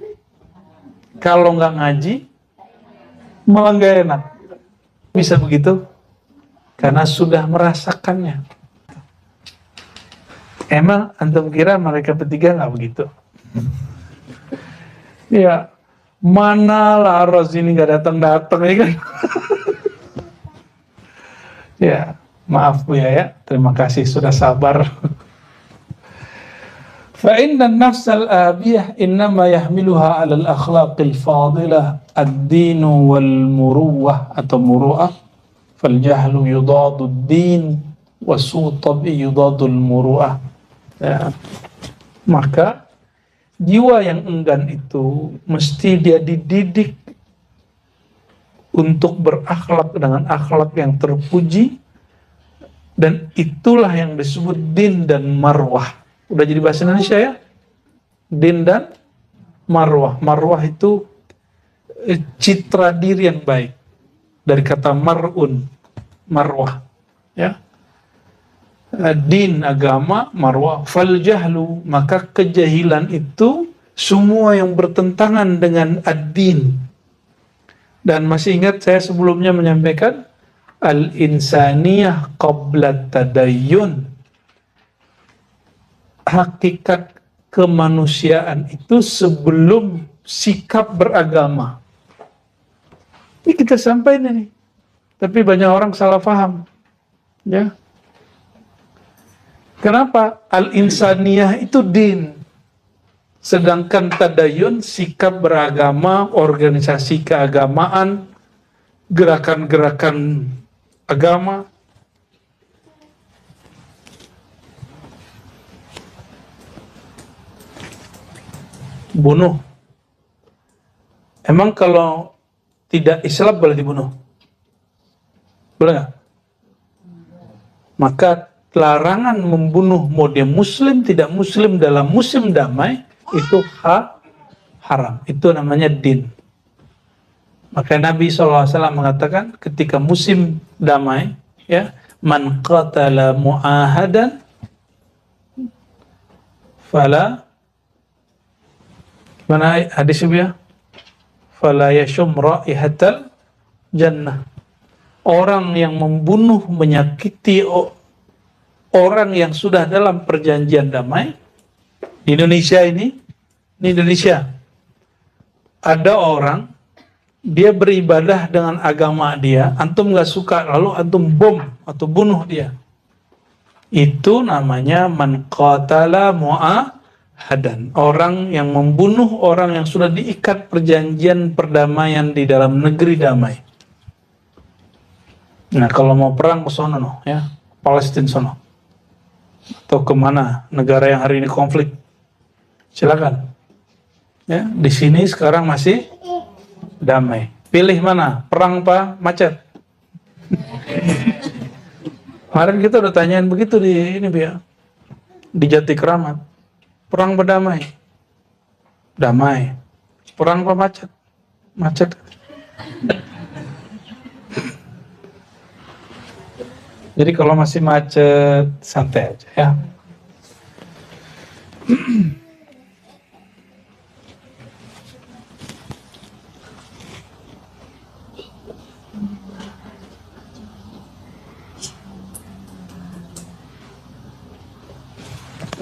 Kalau nggak ngaji malah nggak enak. Bisa begitu? Karena sudah merasakannya. Emang antum kira mereka bertiga nggak begitu? Ya, mana lah Ros ini nggak datang ya kan? Ya, maaf Bu ya. Terima kasih sudah sabar. فإن النفس الآبية إنما يحملها على الأخلاق الفاضلة الدين والمروة atau muru'ah فالجهل يضاد الدين وسوء الطبع يضاد المروءة. Ya. Maka jiwa yang enggan itu mesti dia dididik untuk berakhlak dengan akhlak yang terpuji, dan itulah yang disebut din dan marwah. Udah jadi bahasa Indonesia ya? Din dan marwah. Marwah itu citra diri yang baik. Dari kata mar'un, marwah. Ya. Din agama, marwah. Fal jahlu, maka kejahilan itu semua yang bertentangan dengan ad-din. Dan masih ingat saya sebelumnya menyampaikan al-insaniyah qabla tadayyun. Hakikat kemanusiaan itu sebelum sikap beragama. Ini kita sampaikan ini, tapi banyak orang salah paham. Ya, kenapa? Al-insaniyah itu din, sedangkan tadayun sikap beragama, organisasi keagamaan, gerakan-gerakan agama. Bunuh. Emang kalau tidak Islam boleh dibunuh? Boleh nggak? Maka larangan membunuh mau dia muslim tidak muslim dalam musim damai itu haram. Itu namanya din. Maka Nabi SAW mengatakan ketika musim damai, ya, man qatala mu'ahadan fala Mana hadis itu ya? Fala yashum raihatal jannah. Orang yang membunuh, menyakiti orang yang sudah dalam perjanjian damai. Di Indonesia ini, di Indonesia ada orang dia beribadah dengan agama dia, antum nggak suka, lalu antum bom atau bunuh dia. Itu namanya man qatala mu'ahadan. Orang yang membunuh orang yang sudah diikat perjanjian perdamaian di dalam negeri damai. Nah, kalau mau perang ke sono, no, ya, Palestina sono. Atau kemana negara yang hari ini konflik. Silakan. Ya, di sini sekarang masih damai. Pilih mana? Perang apa? Macet. Kemarin kita udah tanyain begitu di ini ya. Di Jati Keramat. Perang apa damai? Damai. Perang apa macet? Macet. Jadi kalau masih macet, santai aja ya.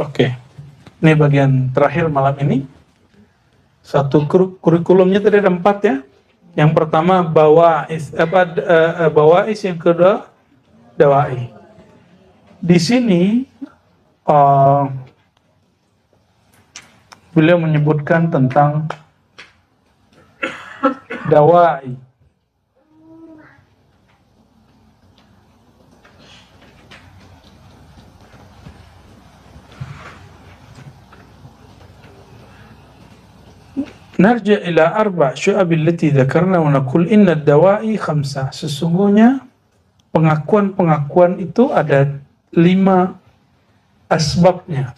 Oke, ini bagian terakhir malam ini. Satu kurikulumnya tadi ada 4 ya. Yang pertama bawais, yang kedua dawai. Di sini beliau menyebutkan tentang dawai. Narja ila arba' syu'abil lati dzakarna wa naqul inna ad-dawa'i khamsah. Sesungguhnya pengakuan-pengakuan itu ada 5 asbabnya.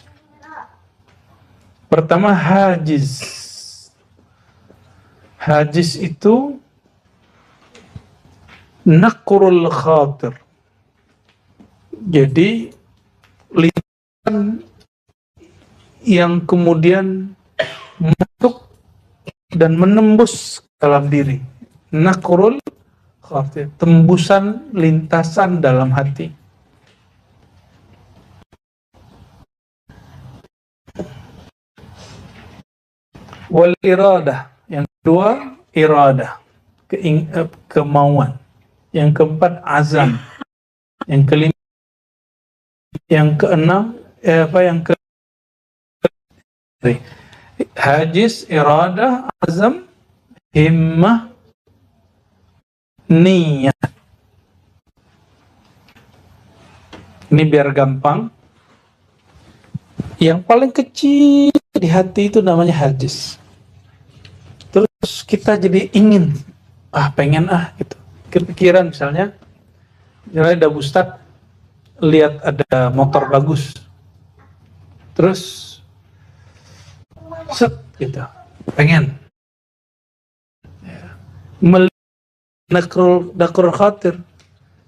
Pertama, hajiz. Hajiz itu naqrul khatir. Jadi lintasan yang kemudian masuk dan menembus dalam diri. Naqrul khatir, tembusan lintasan dalam hati. Wal iradah, yang kedua iradah, kemauan. Yang keempat azam. Yang kelima, yang keenam hajiz, iradah, azam, himmah, niyah. Ini biar gampang. Yang paling kecil di hati itu namanya hajiz. Terus kita jadi ingin, pengen gitu. Kepikiran misalnya ada ustadz lihat ada motor bagus. Terus set gitu, pengen nakrul khatir,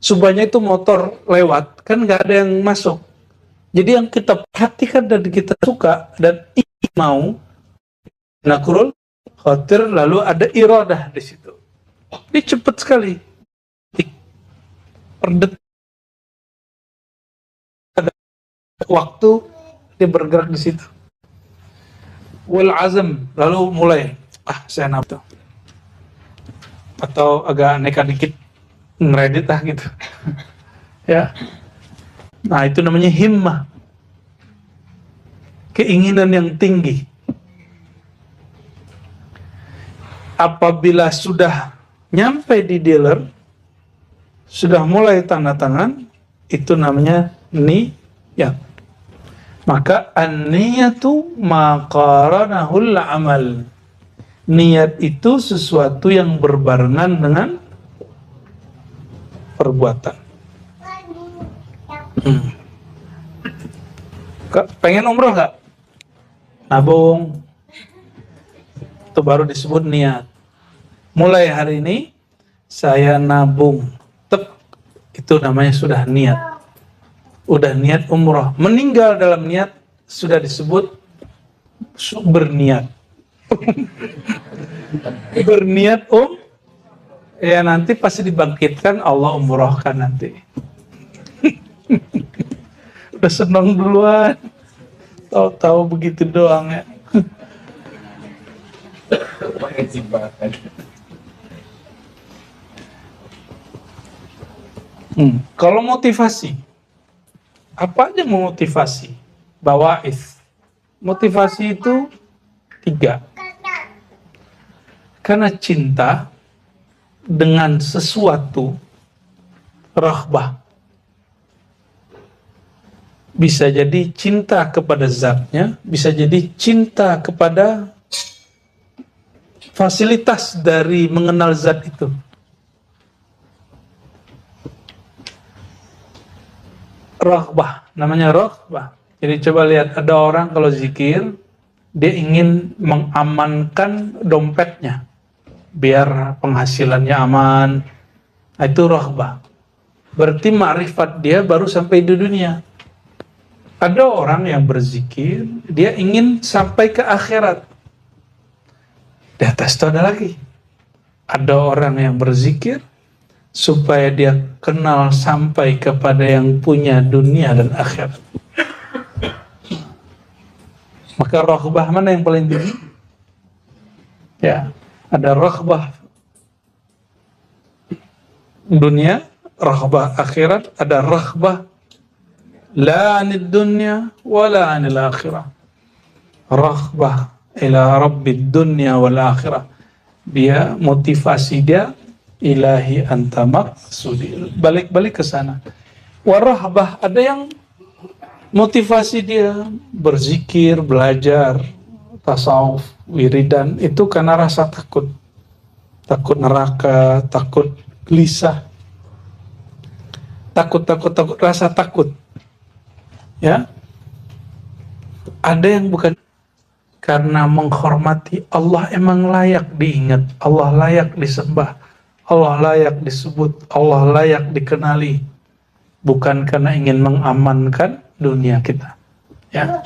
supaya itu motor lewat kan nggak ada yang masuk. Jadi yang kita perhatikan dan kita suka dan ingin mau nakrul khatir, lalu ada iradah di situ. Ini cepat sekali, per detik ada waktu dia bergerak di situ. Wal azam, lalu mulai saya nafsu atau agak nekat dikit ngeredit gitu. Ya. Nah, itu namanya himmah. Keinginan yang tinggi. Apabila sudah nyampe di dealer, sudah mulai tanda tangan, itu namanya niyat. Maka an-niyatu ma qaranahul amal. Niat itu sesuatu yang berbarengan dengan perbuatan. Pengen umroh nggak? Nabung. Itu baru disebut niat. Mulai hari ini saya nabung. Itu namanya sudah niat. Udah niat umroh, meninggal dalam niat, sudah disebut berniat. Berniat ya nanti pasti dibangkitkan, Allah umrohkan nanti. Udah seneng duluan, tahu-tahu begitu doang ya. Kalau motivasi, apa aja memotivasi? Bawa'ith. Motivasi itu 3. Karena cinta dengan sesuatu, raghbah. Bisa jadi cinta kepada zatnya, bisa jadi cinta kepada fasilitas dari mengenal zat itu. Raghbah, namanya raghbah. Jadi coba lihat, ada orang kalau zikir, dia ingin mengamankan dompetnya, biar penghasilannya aman. Itu raghbah. Berarti ma'rifat dia baru sampai di dunia. Ada orang yang berzikir, dia ingin sampai ke akhirat. Di atas itu ada lagi. Ada orang yang berzikir supaya dia kenal sampai kepada yang punya dunia dan akhirat. Maka raghbah mana yang paling tinggi? Ya, ada raghbah dunia, raghbah akhirat, ada raghbah la anid dunya wala anil akhirah. Raghbah ila rabbid dunya wal akhirah. Dia motivasi dia ilahi anta maqsudi, balik-balik ke sana. Warahbah, ada yang motivasi dia berzikir, belajar tasawuf, wiridan, itu karena rasa takut. Takut neraka, takut gelisah. Takut, rasa takut. Ya. Ada yang bukan karena menghormati Allah, emang layak diingat, Allah layak disembah, Allah layak disebut, Allah layak dikenali, bukan karena ingin mengamankan dunia kita. Ya.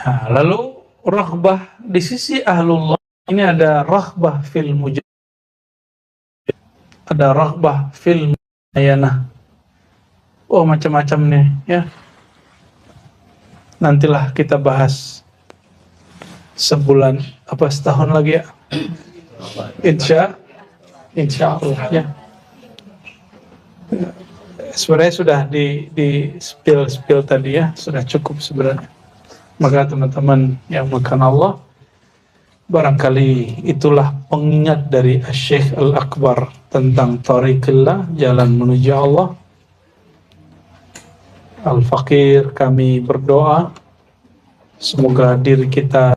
Nah, lalu raghbah di sisi ahlullah ini ada raghbah fil mujahid, ada raghbah fil muayanah. Oh, macam-macam nih ya. Nantilah kita bahas sebulan apa setahun lagi ya. Insya Allah ya. Sebenarnya sudah di spill tadi ya, sudah cukup sebenarnya. Maka teman-teman yang makan Allah, barangkali itulah pengingat dari Syekh Al-Akbar tentang tariqillah, jalan menuju Allah. Al-Fakir, kami berdoa semoga diri kita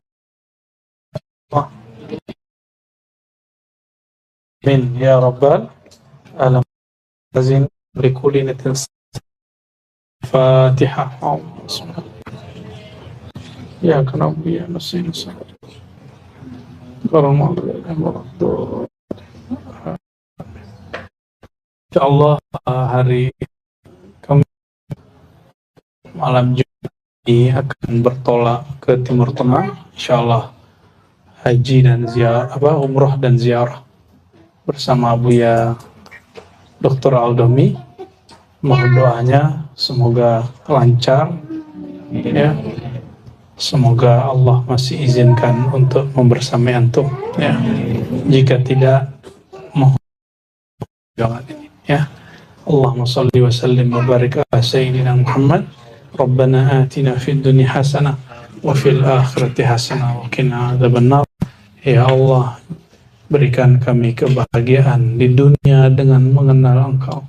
amin ya rabbal alamin. Likulinatin Fatihah. Ya kanabu ya nasiin salat. Insyaallah hari malam Jumat ini akan bertolak ke Timur Tengah, insyaallah haji dan ziarah, umroh dan ziarah bersama Buya Dr. Aldomi. Mohon doanya semoga lancar ya. Semoga Allah masih izinkan untuk membersamai antum ya. Jika tidak, mohon jangan ini ya. Allahumma salli wa sallim wa barik ala sayyidina Muhammad. Rabbana atina fid dunya hasanah wa fil akhirati hasanah wa qina adzabannar. Ya Allah, berikan kami kebahagiaan di dunia dengan mengenal Engkau,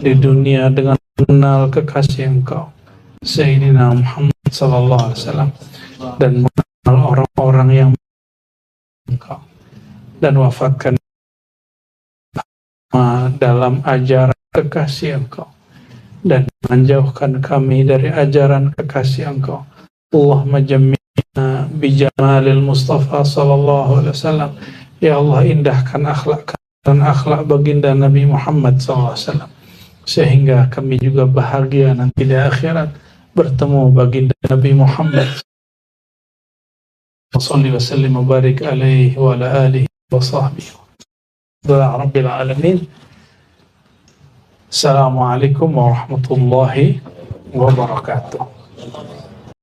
di dunia dengan mengenal kekasih Engkau Sayyidina Muhammad sallallahu alaihi wasallam, dan mengenal orang-orang yang Engkau, dan wafatkan dalam ajaran kekasih Engkau, dan menjauhkan kami dari ajaran kekasih Engkau. Allahumma jammina bijamalil Mustafa sallallahu alaihi wasallam. Ya Allah, indahkan akhlak dan akhlak baginda Nabi Muhammad sallallahu alaihi wasallam, sehingga kami juga bahagia nanti di akhirat bertemu baginda Nabi Muhammad Wassalli wa sallim wa barik alaihi wa ala alihi wa sahbihi. Rabbil alamin. Assalamualaikum warahmatullahi wabarakatuh.